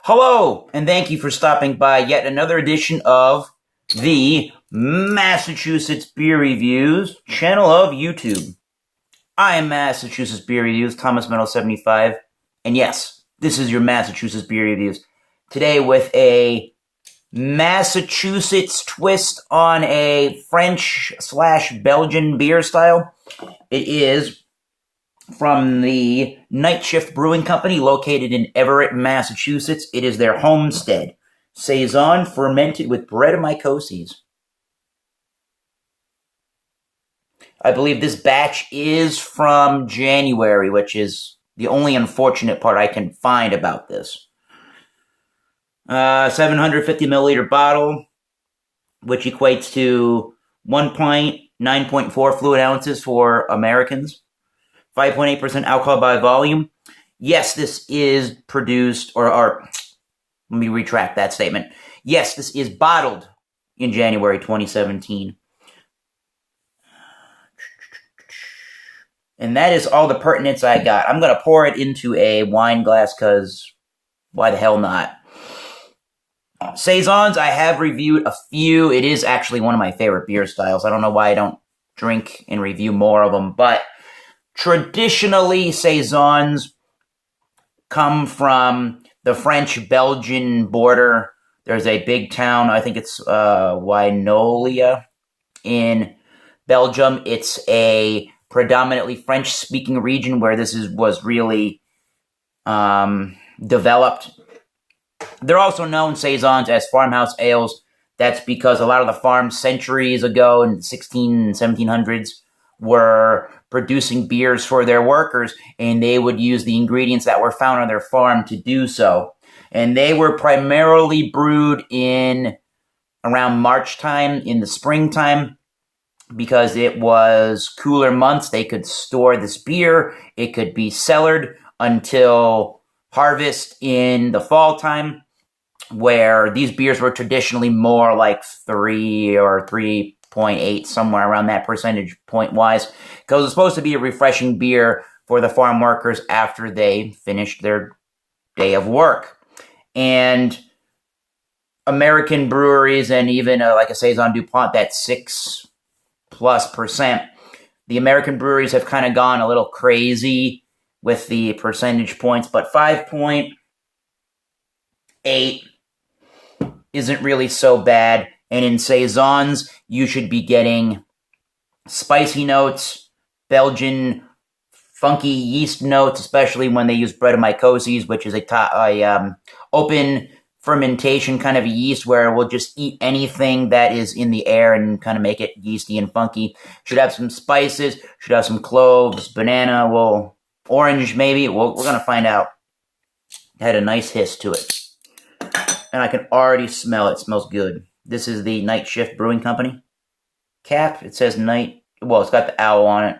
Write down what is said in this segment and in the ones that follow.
Hello, and thank you for stopping by yet another edition of the Massachusetts Beer Reviews channel of YouTube. I am Massachusetts Beer Reviews, Thomas Meadow 75, and yes, this is your Massachusetts Beer Reviews. Today with a Massachusetts twist on a French/Belgian beer style. It is from the Night Shift Brewing Company, located in Everett, Massachusetts. It is their Homestead Saison, fermented with Brettanomyces. I believe this batch is from January, which is the only unfortunate part I can find about this. 750 milliliter bottle, which equates to 9.4 fluid ounces for Americans. 5.8% alcohol by volume. Yes, this is produced, or let me retract that statement. Yes, this is bottled in January 2017. And that is all the pertinence I got. I'm going to pour it into a wine glass because why the hell not? Saisons, I have reviewed a few. It is actually one of my favorite beer styles. I don't know why I don't drink and review more of them, but traditionally, Saisons come from the French-Belgian border. There's a big town, I think it's Wynolia in Belgium. It's a predominantly French-speaking region where this was really developed. They're also known, Saisons, as farmhouse ales. That's because a lot of the farms centuries ago in the 1600s and 1700s were producing beers for their workers, and they would use the ingredients that were found on their farm to do so. And they were primarily brewed in around March time, in the springtime, because it was cooler months. They could store this beer. It could be cellared until harvest in the fall time, where these beers were traditionally more like 3 or 3.8, somewhere around that percentage point wise, because it's supposed to be a refreshing beer for the farm workers after they finished their day of work. And American breweries, and even like a Saison DuPont, that's 6+%. The American breweries have kind of gone a little crazy with the percentage points, but 5.8 isn't really so bad. And in Saisons, you should be getting spicy notes, Belgian funky yeast notes, especially when they use Brettanomyces, which is a open fermentation kind of a yeast where it will just eat anything that is in the air and kind of make it yeasty and funky. Should have some spices, should have some cloves, banana, orange maybe. We're going to find out. It had a nice hiss to it. And I can already smell it. It smells good. This is the Night Shift Brewing Company cap. It says Night, it's got the owl on it.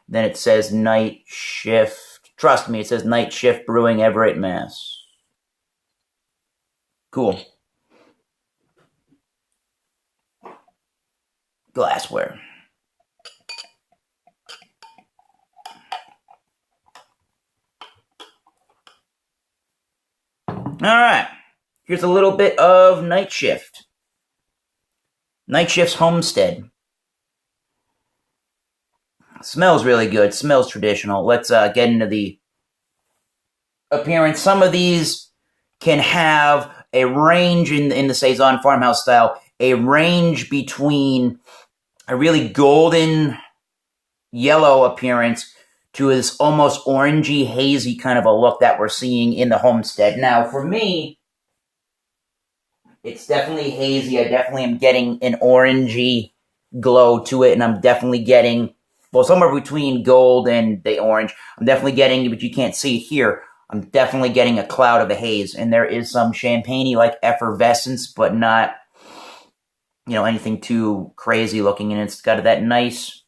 Then it says Night Shift. Trust me, it says Night Shift Brewing, Everett, Mass. Cool. Glassware. All right. Here's a little bit of Night Shift. Night Shift's Homestead. Smells really good. Smells traditional. Let's get into the appearance. Some of these can have a range in the Saison farmhouse style, a range between a really golden yellow appearance to this almost orangey, hazy kind of a look that we're seeing in the Homestead. Now, for me, it's definitely hazy. I definitely am getting an orangey glow to it, and I'm definitely getting, somewhere between gold and the orange. I'm definitely getting, but you can't see it here, I'm definitely getting a cloud of the haze, and there is some champagne-y like effervescence, but not, anything too crazy looking, and it's got that nice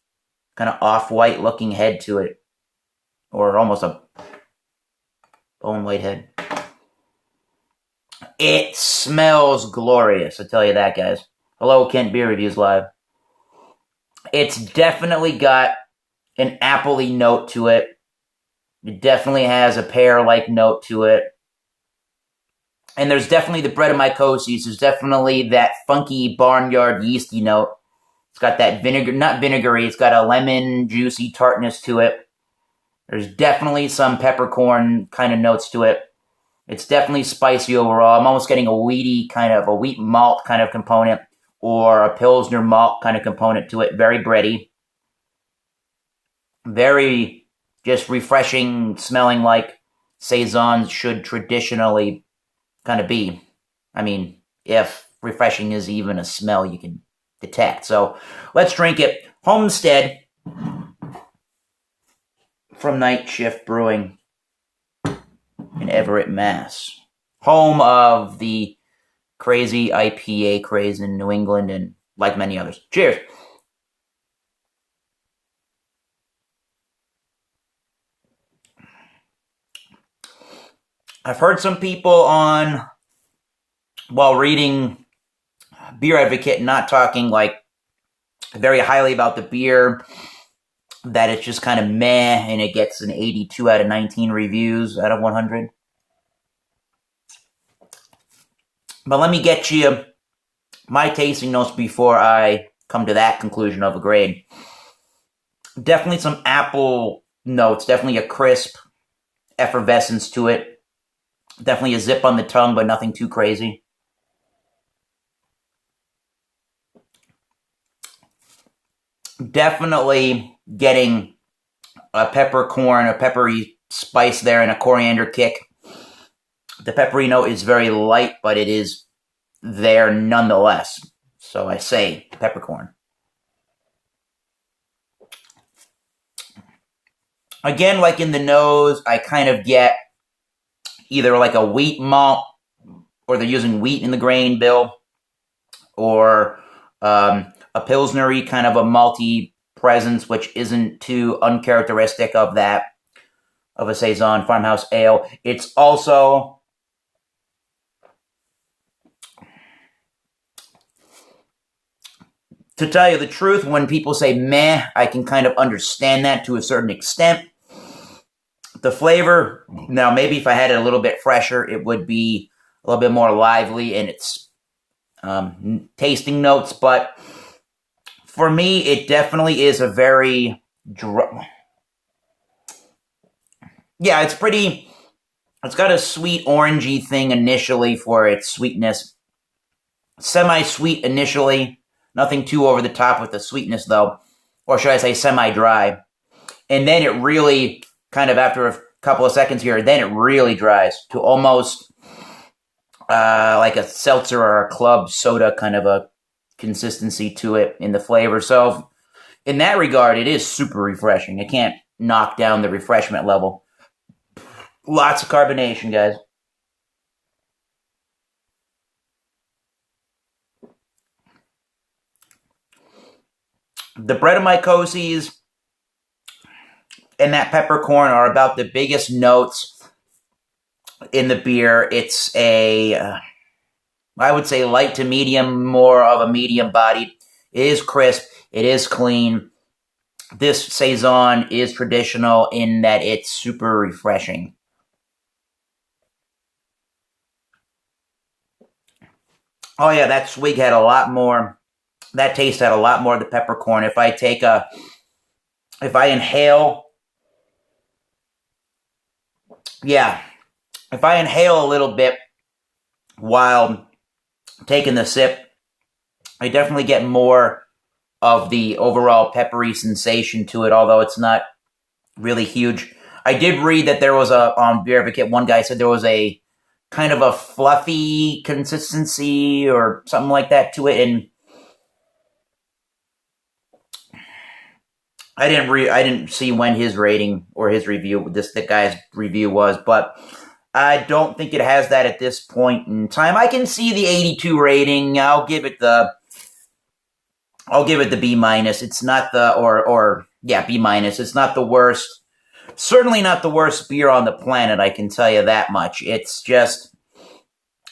kind of off-white looking head to it, or almost a bone white head. It smells glorious, I tell you that, guys. Hello, Kent Beer Reviews Live. It's definitely got an apple-y note to it. It definitely has a pear-like note to it. And there's definitely the Brettanomyces. There's definitely that funky barnyard yeasty note. It's got that vinegar, not vinegary, it's got a lemon juicy tartness to it. There's definitely some peppercorn kind of notes to it. It's definitely spicy overall. I'm almost getting a wheaty kind of, a wheat malt kind of component, or a Pilsner malt kind of component to it. Very bready. Very just refreshing, smelling like Saisons should traditionally kind of be. I mean, if refreshing is even a smell you can detect. So let's drink it. Homestead from Night Shift Brewing in Everett, Mass. Home of the crazy IPA craze in New England and like many others. Cheers. I've heard some people while reading Beer Advocate, not talking like very highly about the beer, that it's just kind of meh, and it gets an 82 out of 19 reviews out of 100. But let me get you my tasting notes before I come to that conclusion of a grade. Definitely some apple notes, definitely a crisp effervescence to it. Definitely a zip on the tongue, but nothing too crazy. Definitely getting a peppercorn, a peppery spice there, and a coriander kick. The peppery note is very light, but it is there nonetheless. So I say peppercorn. Again, like in the nose, I kind of get either like a wheat malt, or they're using wheat in the grain bill, or a Pilsner-y kind of a malty presence, which isn't too uncharacteristic of that, of a Saison farmhouse ale. It's also, to tell you the truth, when people say meh, I can kind of understand that to a certain extent. The flavor, now maybe if I had it a little bit fresher, it would be a little bit more lively in its tasting notes, but for me, it definitely is a very yeah, it's pretty, it's got a sweet orangey thing initially for its sweetness. Semi-sweet initially, nothing too over the top with the sweetness though, or should I say semi-dry. And then it really, kind of after a couple of seconds here, then it really dries to almost like a seltzer or a club soda kind of a consistency to it in the flavor. So in that regard, it is super refreshing. I can't knock down the refreshment level. Lots of carbonation, guys. The Brettanomyces and that peppercorn are about the biggest notes in the beer. It's a, I would say light to medium, more of a medium bodied. It is crisp. It is clean. This Saison is traditional in that it's super refreshing. Oh yeah, that swig had a lot more, that taste had a lot more of the peppercorn. If I inhale, yeah, if I inhale a little bit while taking the sip, I definitely get more of the overall peppery sensation to it, although it's not really huge. I did read that there was on Beer Advocate, one guy said there was a kind of a fluffy consistency or something like that to it, and I didn't see when his rating or his review, the guy's review was, but I don't think it has that at this point in time. I can see the 82 rating. I'll give it the B minus. It's not the B minus. It's not the worst. Certainly not the worst beer on the planet, I can tell you that much. It's just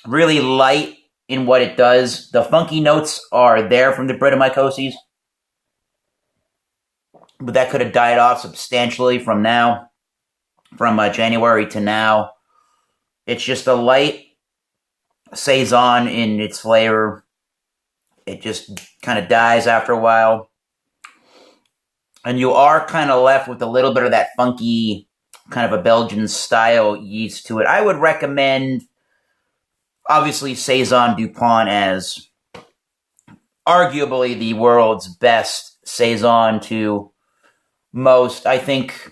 really light in what it does. The funky notes are there from the Brettanomyces, but that could have died off substantially from January to now. It's just a light Saison in its flavor. It just kind of dies after a while. And you are kind of left with a little bit of that funky, kind of a Belgian style yeast to it. I would recommend, obviously, Saison DuPont as arguably the world's best Saison to most. I think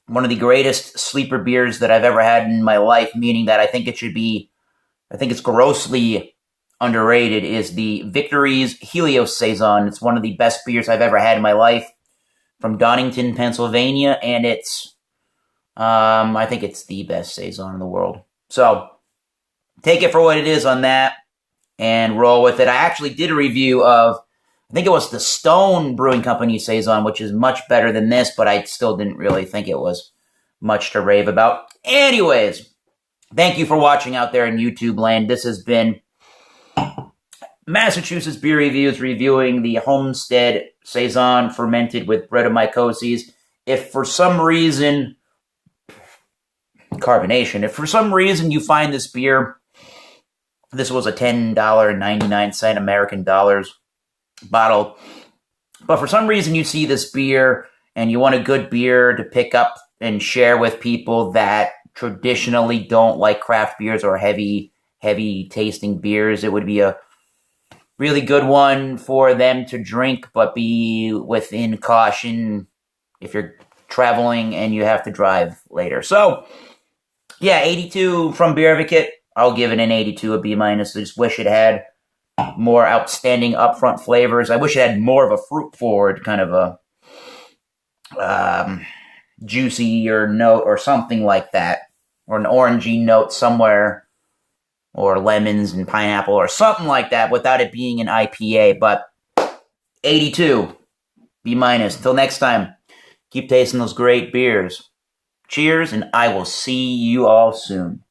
one of the greatest sleeper beers that I've ever had in my life, meaning that I think it's grossly underrated, is the Victory's Helios Saison. It's one of the best beers I've ever had in my life from Donington, Pennsylvania, and I think it's the best Saison in the world. So take it for what it is on that and roll with it. I actually did a review of, I think it was the Stone Brewing Company Saison, which is much better than this, but I still didn't really think it was much to rave about. Anyways, thank you for watching out there in YouTube land. This has been Massachusetts Beer Reviews reviewing the Homestead Saison fermented with Brettanomyces. If for some reason, if for some reason you find this beer, this was a $10.99 American dollars bottle, but for some reason you see this beer and you want a good beer to pick up and share with people that traditionally don't like craft beers or heavy tasting beers, it would be a really good one for them to drink, but be within caution if you're traveling and you have to drive later. So, yeah, 82 from Beer Advocate. I'll give it an 82, a B-. I just wish it had more outstanding upfront flavors. I wish it had more of a fruit forward, kind of a juicier note or something like that, or an orangey note somewhere, or lemons and pineapple or something like that without it being an IPA. But 82, B-. Till next time, keep tasting those great beers. Cheers, and I will see you all soon.